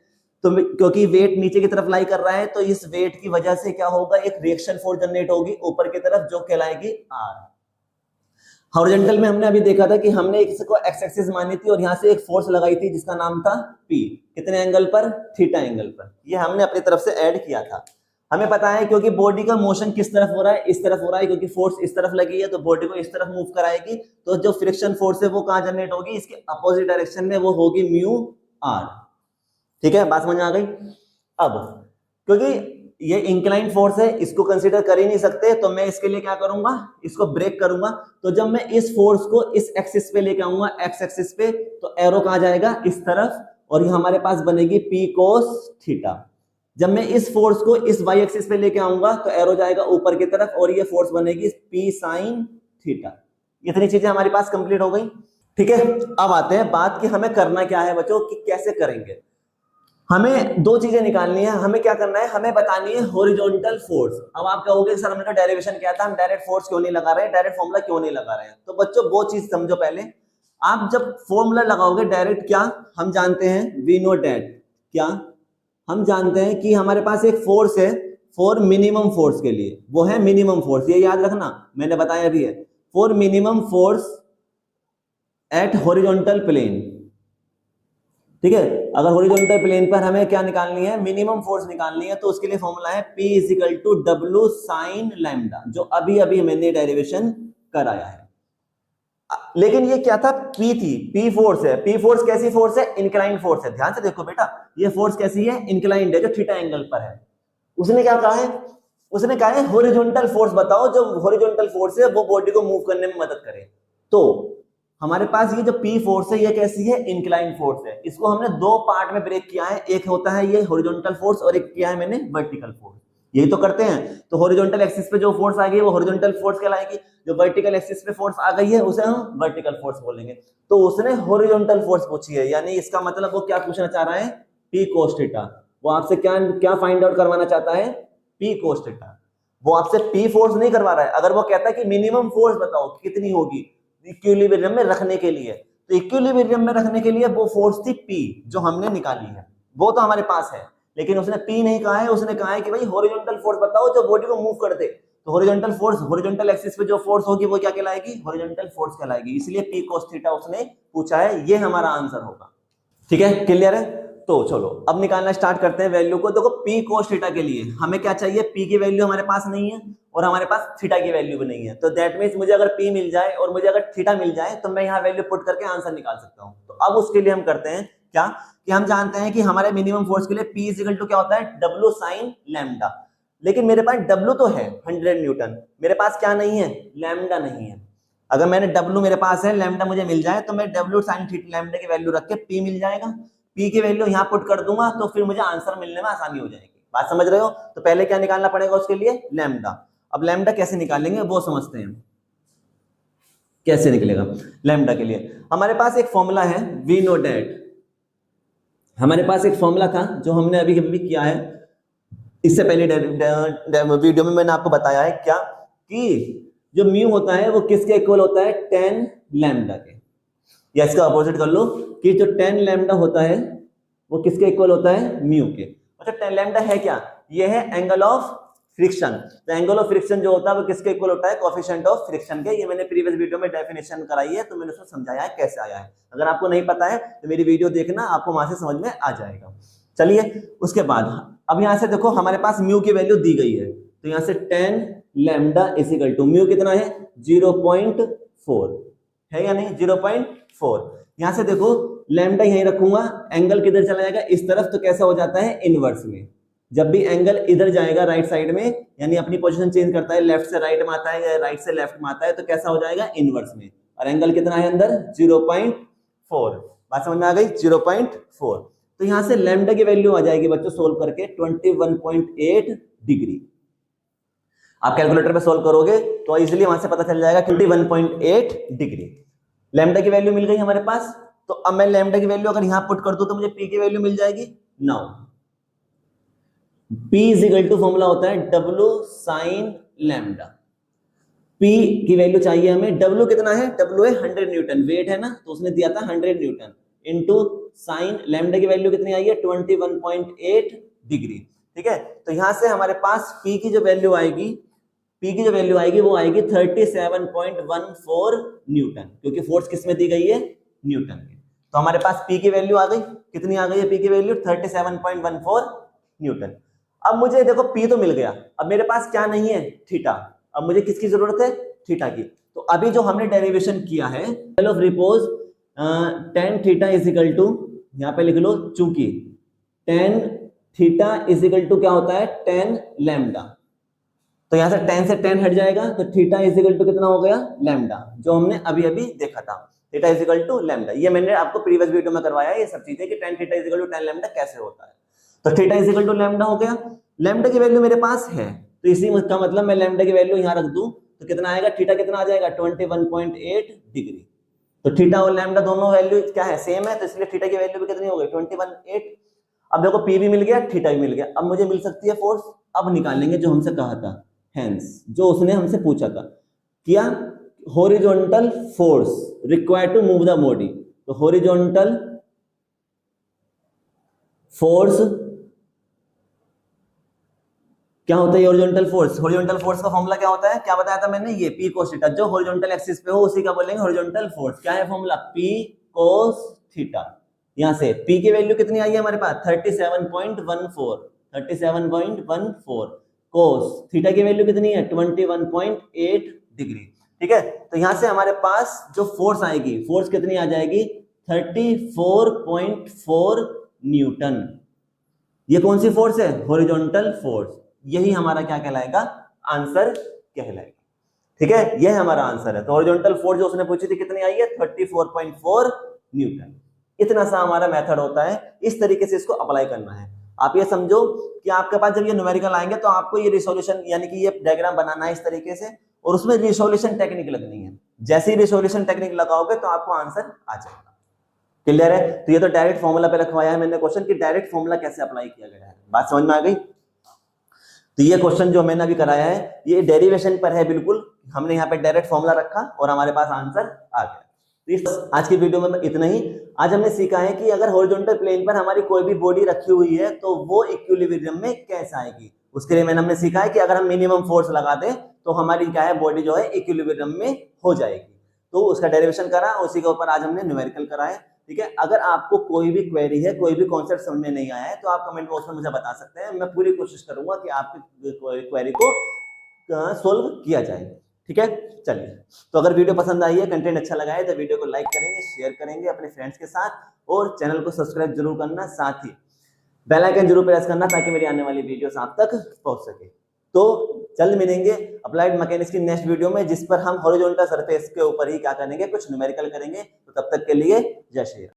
तो क्योंकि वेट नीचे की तरफ लाई कर रहा है, तो इस वेट की वजह से क्या होगा? एक रिएक्शन फोर्स जनरेट होगी ऊपर की तरफ जो कहलाएगी आर। हॉरिजॉन्टल में हमने अभी देखा था कि हमने इसको एक्स एक्सिस मानी थी और यहाँ से एक फोर्स लगाई थी जिसका नाम था P, कितने एंगल पर, थीटा एंगल पर। ये हमने अपनी तरफ से ऐड किया था। हमें पता है क्योंकि बॉडी का मोशन किस तरफ हो रहा है, इस तरफ हो रहा है, क्योंकि फोर्स इस तरफ लगी है तो बॉडी को इस तरफ मूव कराएगी, तो जो फ्रिक्शन फोर्स है वो कहाँ जनरेट होगी, इसके अपोजिट डायरेक्शन में, वो होगी म्यू आर। ठीक है, बात समझ में आ गई। अब क्योंकि ये इंक्लाइन फोर्स है, इसको कंसीडर कर ही नहीं सकते, तो मैं इसके लिए क्या करूंगा, इसको ब्रेक करूंगा। तो जब मैं इस फोर्स को इस एक्सिस पे लेके आऊंगा, एक्स एक्सिस पे, तो एरो कहां जाएगा, इस तरफ, और ये हमारे पास बनेगी P cos थीटा। जब मैं इस फोर्स को इस वाई एक्सिस पे लेके आऊंगा तो एरो जाएगा ऊपर की तरफ और ये फोर्स बनेगी P sin थीटा। इतनी चीजें हमारे पास कंप्लीट हो गई। ठीक है, अब आते हैं बात कि हमें करना क्या है बच्चों, कि कैसे करेंगे। हमें दो चीजें निकालनी है। हमें क्या करना है, हमें बतानी है हॉरिजॉन्टल फोर्स। अब आप कहोगे सर हमने तो डेरिवेशन किया था, हम डायरेक्ट फोर्स क्यों नहीं लगा रहे, डायरेक्ट फॉर्मूला क्यों नहीं लगा रहे हैं। तो बच्चों वो चीज समझो पहले। आप जब फॉर्मूला लगाओगे डायरेक्ट, क्या हम जानते हैं, वी नो डैट, क्या हम जानते हैं कि हमारे पास एक फोर्स है फॉर मिनिमम फोर्स के लिए, वो है मिनिमम फोर्स। ये याद रखना, मैंने बताया भी है, for minimum force at horizontal plane. ठीक है, अगर हॉरिजॉन्टल प्लेन पर हमें क्या निकालनी है, मिनिमम फोर्स निकालनी है, तो उसके लिए फॉर्मूला है P is equal to W sine lambda, जो अभी अभी मैंने डेरिवेशन कराया है। लेकिन ये क्या था, P थी, P फोर्स है। P फोर्स कैसी फोर्स है, इंक्लाइंड फोर्स है। ध्यान से देखो बेटा, ये फोर्स कैसी है, इंक्लाइंड है, जो थीटा एंगल पर है। उसने क्या कहा है, उसने कहा है हॉरिजॉन्टल फोर्स बताओ, जो हॉरिजॉन्टल फोर्स है वो बॉडी को मूव करने में मदद करे। तो हमारे पास ये जो P फोर्स है, ये कैसी है, इंक्लाइंड फोर्स है। इसको हमने दो पार्ट में ब्रेक किया है, एक होता है ये हॉरिजॉन्टल फोर्स और एक किया है मैंने वर्टिकल फोर्स। यही तो करते हैं। तो हॉरिजॉन्टल एक्सिस पे जो फोर्स आ गई वो हॉरिजॉन्टल फोर्स कहलाएगी, जो वर्टिकल एक्सिस पे फोर्स आ गई है उसे हम वर्टिकल फोर्स बोलेंगे। तो उसने हॉरिजॉन्टल फोर्स पूछी है, यानी इसका मतलब वो क्या पूछना चाह रहा है, P cos थीटा। वो आपसे क्या क्या फाइंड आउट करवाना चाहता है, P cos थीटा। वो आपसे P फोर्स नहीं करवा रहा है। अगर वो कहता है कि मिनिमम फोर्स बताओ कितनी होगी इक्विलिब्रियम में रखने के लिए, तो इक्विलिब्रियम में रखने के लिए वो फोर्स थी P, जो हमने निकाली है, वो तो हमारे पास है। लेकिन उसने P नहीं कहा है, उसने कहा है कि भाई हॉरिजॉन्टल फोर्स बताओ जो बॉडी को मूव कर दे। तो हॉरिजॉन्टल फोर्स, हॉरिजॉन्टल एक्सिस पे जो फोर्स होगी वो क्या कहलाएगी, हॉरिजॉन्टल फोर्स कहलाएगी। इसलिए P cos थीटा उसने पूछा है, ये हमारा आंसर होगा। ठीक है, क्लियर है। तो चलो अब निकालना स्टार्ट करते हैं वैल्यू को। देखो P cos थीटा के लिए हमें क्या चाहिए, P की वैल्यू हमारे पास नहीं है और हमारे पास थीटा की वैल्यू भी नहीं है। तो दैट मींस मुझे अगर P मिल जाए और मुझे अगर थीटा मिल जाए तो मैं यहाँ वैल्यू पुट करके आंसर निकाल सकता हूँ। तो अब उसके लिए हम करते हैं क्या, कि हम जानते हैं कि हमारे मिनिमम फोर्स के लिए P इक्वल टू क्या होता है, W साइन लैम्डा। लेकिन मेरे पास W तो है 100 न्यूटन, मेरे पास क्या नहीं है, लैम्डा नहीं है। अगर मैंने W मेरे पास है, लैम्डा मुझे मिल जाए, तो मैं W साइन थीटा लैम्डा की वैल्यू रख के P मिल जाएगा, P की वैल्यू यहाँ पुट कर दूंगा, तो फिर मुझे आंसर मिलने में आसानी हो जाएगी। बात समझ रहे हो। तो पहले क्या निकालना पड़ेगा उसके लिए, लैम्डा। अब लैम्डा कैसे निकालेंगे वो समझते हैं, कैसे निकलेगा लैम्डा के लिए। हमारे पास एक फॉर्मूला है, वी नो डैट। हमारे पास एक फॉर्मूला था जो हमने अभी अभी किया है, इससे पहले वीडियो में मैंने आपको बताया है क्या, कि जो म्यू होता है वो किसके इक्वल होता है, 10 लैम्डा के। या इसका अपोजिट कर लो कि जो 10 लैम्डा होता है वो किसके इक्वल होता है, म्यू के। मतलब 10 लैम्डा है क्या, ये है एंगल ऑफ फ्रिक्शन। तो एंगल ऑफ फ्रिक्शन जो होता है वो किसके इक्वल होता है, कोएफिशिएंट ऑफ फ्रिक्शन के। ये मैंने प्रीवियस वीडियो में डेफिनेशन कराई है, तो मैंने उसमें समझाया है कैसे आया है। अगर आपको नहीं पता है तो मेरी वीडियो देखना, आपको वहां से समझ में आ जाएगा। चलिए उसके बाद अब यहां से देखो हमारे पास म्यू की वैल्यू दी गई है, तो यहां से 10 lambda is equal to mu कितना है, 0.4 है या नहीं, 0.4। यहां से देखो लैम्डा यहीं रखूंगा, एंगल किधर चला जाएगा, इस तरफ, तो कैसा हो जाता है, इनवर्स में। जब भी एंगल इधर जाएगा राइट साइड में, यानी अपनी पोजीशन चेंज करता है, लेफ्ट से राइट में आता है या राइट से लेफ्ट में आता है, तो कैसा हो जाएगा, इनवर्स में। और एंगल कितना है अंदर, 0.4। बात समझ में आ गई, 0.4। तो यहां से लैम्डा की वैल्यू आ जाएगी बच्चों सोल्व करके 21.8 डिग्री। आप कैलकुलेटर पे सोल्व करोगे तो इजीली वहां से पता चल जाएगा 21.8 डिग्री। लैम्डा की वैल्यू मिल गई हमारे पास। तो अब मैं लैम्डा की वैल्यू अगर यहां पुट कर दूं तो मुझे P की वैल्यू मिल जाएगी। Now P is equal to formula होता है W साइन लैम्डा। P की वैल्यू चाहिए हमें, W कितना है, W है 100 न्यूटन, वेट है ना, तो उसने दिया था 100 न्यूटन इनटू साइन लैम्डा की वैल्यू कितनी आई है, 21.8 डिग्री। ठीक है, तो यहां से हमारे पास P की जो वैल्यू आएगी, P की जो वैल्यू आएगी वो आएगी 37.14 न्यूटन, क्योंकि फोर्स किस में दी गई है, न्यूटन में। तो हमारे पास P की वैल्यू आ गई, कितनी आ गई है P की वैल्यू, 37.14 न्यूटन। अब मुझे देखो P तो मिल गया, अब मेरे पास क्या नहीं है, थीटा। अब मुझे किसकी जरूरत है, थीटा की। तो अभी जो हमने डेरिवेशन किया है, of repose tan theta is equal to, यहाँ पे लिख लो, चूंकि tan theta is equal to क्या होता है, tan लैम्डा। तो यहां से tan से tan हट जाएगा, तो थीटा इज इक्वल टू कितना हो गया, लैम्डा, जो हमने अभी अभी देखा था, theta is equal to lambda. ये मैंने आपको प्रीवियस वीडियो में करवाया है ये सब चीजें कि tan theta is equal to tan lambda कैसे होता है। तो theta is equal to lambda हो गया, लैम्डा की वैल्यू मेरे पास है, तो इसी का मतलब मैं लैम्डा की वैल्यू यहां रख दूं तो कितना आएगा, थीटा कितना आ जाएगा, 21.8 डिग्री। तो थीटा और लैम्डा दोनों वैल्यू क्या है, सेम है, तो इसलिए थीटा की वैल्यू भी कितनी हो गई, 21.8। अब देखो P भी मिल गया, थीटा भी मिल गया, अब मुझे मिल सकती है फोर्स। अब निकालेंगे जो हमसे कहा था, हेंस जो उसने हमसे पूछा था, क्या horizontal force required to move the body. तो हॉरिजॉन्टल फोर्स क्या होता है, हॉरिजॉन्टल फोर्स, हॉरिजॉन्टल फोर्स का फॉर्मूला क्या होता है, क्या बताया था मैंने, ये P cos थीटा, जो हॉरिजॉन्टल एक्सिस पे हो उसी का बोलेंगे हॉरिजॉन्टल फोर्स। क्या है फॉर्मूला, P cos थीटा। यहां से P की वैल्यू कितनी आई है हमारे पास, 37.14, 37.14, cos थीटा की वैल्यू कितनी है, 21.8 डिग्री। ठीक है, तो यहां से हमारे पास जो फोर्स आएगी, फोर्स कितनी आ जाएगी, 34.4 न्यूटन। ये कौन सी फोर्स है, हॉरिजॉन्टल फोर्स। यही हमारा क्या कहलाएगा, आंसर कहलाएगा। ठीक है, यह हमारा आंसर है। तो हॉरिजॉन्टल फोर्स जो उसने पूछी थी कितनी आई है, 34.4 न्यूटन। इतना सा हमारा मेथड होता है, इस तरीके से इसको अप्लाई करना है। आप ये समझो कि आपके पास जब ये न्यूमेरिकल आएंगे तो आपको ये रिसोल्यूशन यानी कि ये डायग्राम बनाना है इस तरीके से, और उसमें रिसोल्यूशन टेक्निक लगनी है। जैसे ही रिसोल्यूशन टेक्निक लगाओगे तो आपको आंसर आ जाएगा। क्लियर है। तो ये तो डायरेक्ट फॉर्मूला पे रखवाया है मैंने क्वेश्चन कि डायरेक्ट फॉर्मूला कैसे अप्लाई किया गया है, बात समझ में आ गई। तो ये क्वेश्चन जो मैंने अभी कराया है ये डेरिवेशन पर है, बिल्कुल हमने यहाँ पे डायरेक्ट फॉर्मूला रखा और हमारे पास आंसर आ गया। तो आज की वीडियो में इतना ही। आज हमने सीखा है कि अगर हॉरिजॉन्टल प्लेन पर हमारी कोई भी बॉडी रखी हुई है तो वो इक्विलिब्रियम में कैसे आएगी। उसके लिए हमने सीखा है कि अगर हम मिनिमम फोर्स लगा दें तो हमारी क्या है, बॉडी जो है इक्विलिब्रियम में हो जाएगी। तो उसका डेरिवेशन करा, उसी के ऊपर आज हमने न्यूमेरिकल करा है। ठीक है, अगर आपको कोई भी क्वेरी है, कोई भी कॉन्सेप्ट समझ में नहीं आया है तो आप कमेंट बॉक्स में मुझे बता सकते हैं। मैं पूरी कोशिश करूंगा कि आपकी क्वेरी को सोल्व किया जाए। ठीक है, चलिए। तो अगर वीडियो पसंद आई है, कंटेंट अच्छा लगा है तो वीडियो को लाइक करेंगे, शेयर करेंगे अपने फ्रेंड्स के साथ, और चैनल को सब्सक्राइब जरूर करना, साथ ही बेल आइकन जरूर प्रेस करना ताकि मेरी आने वाली वीडियोस आप तक पहुंच सके। तो जल्द मिलेंगे अप्लाइड मैकेनिक्स की नेक्स्ट वीडियो में, जिस पर हम हॉरिजॉन्टल सरफेस के ऊपर ही क्या करेंगे, कुछ न्यूमेरिकल करेंगे। तो तब तक के लिए जय श्री राम।